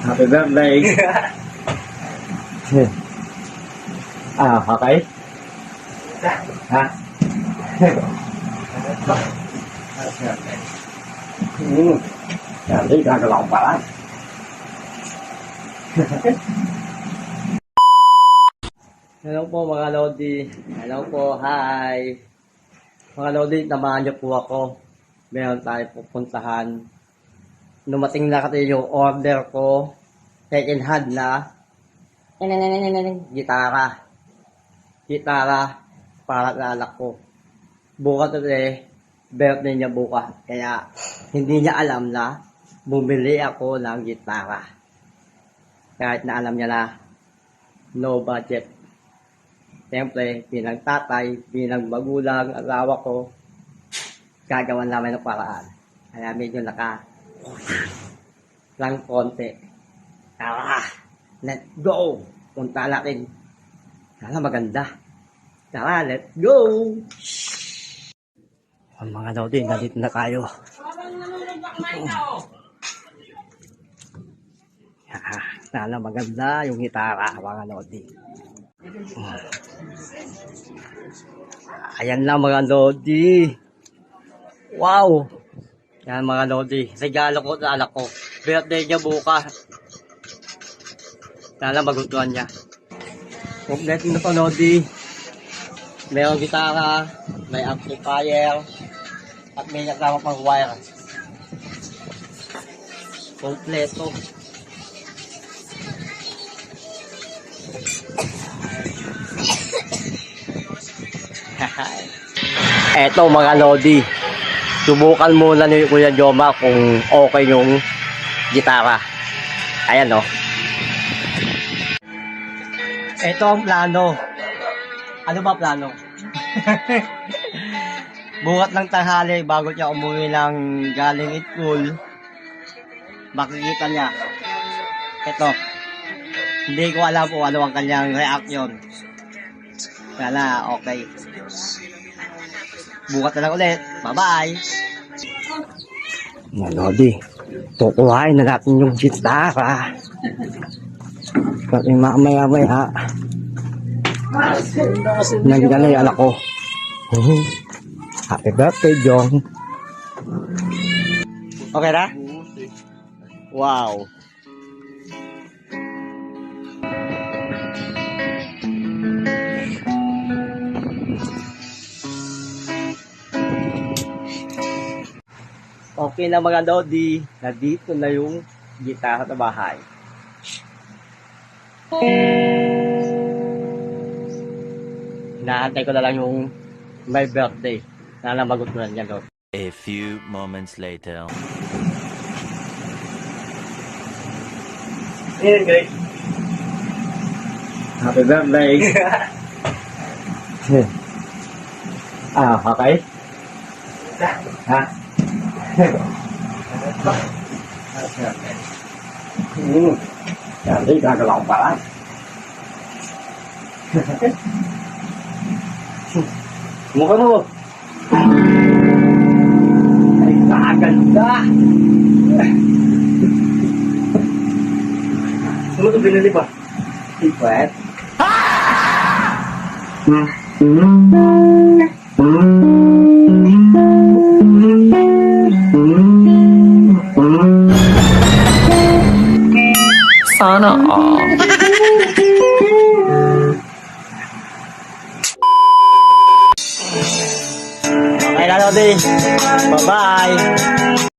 Happy birthday. Okay. Ha? Hindi gagalaw pala. Hello po mga Lodi. Hello po, hi. Mga Lodi, namahan niyo po ako. Meron tayo pupuntahan. Numating na kasi yung order ko. Second hand na. Gitara. Gitara para sa anak ko. Bukas kasi, birthday niya bukas. Kaya hindi niya alam na bumili ako ng gitara. Kahit na alam niya na no budget. Siyempre, bilang tatay, bilang magulang, asawa ko, gagawan namin ng paraan. Kaya medyo lang konti. Tara, let's go! Punta natin. Sana maganda. Tara, let's go! Ang mga Lodi, nandito na tayo. Sana maganda yung gitara, mga Lodi. Ayan na mga Lodi. Wow! Yan mga Lodi. Regalo ko sa anak ko. Birthday niya bukas. Sana magustuhan niya. Complete na to Lodi. Mayroong gitara, may amplifier, at may nakama pang wire. Kompleto. Eto mga Lodi, subukan muna ni Kuya Joma kung okay yung gitara. Ayan o. Eto ang plano. Ano ba plano? Bukat ng tanghali bago niya umuwi ng galing school, makikita niya. Eto. Hindi ko alam kung ano ang kanyang reaction. Sana okay. Bukas na lang ulit. Bye-bye. Mga Lodi, kukuhain na natin yung gitara. Kasi mamaya-maya nandiyan na yung anak ko. Happy birthday, Jong. Okay na? Wow. Okay na mga Lodi, nandito na yung gitara sa bahay. Naantay ko na lang yung my birthday. Sana magustuhan niya Lodi. A few moments later. Ayan guys. Happy birthday. Okay. Ha? Hindi gagalaw pala. Mukha mo. Ay, kaganda. Ano ito binili pa? Ipet? Sana all. Okay na Lodi. Bye-bye.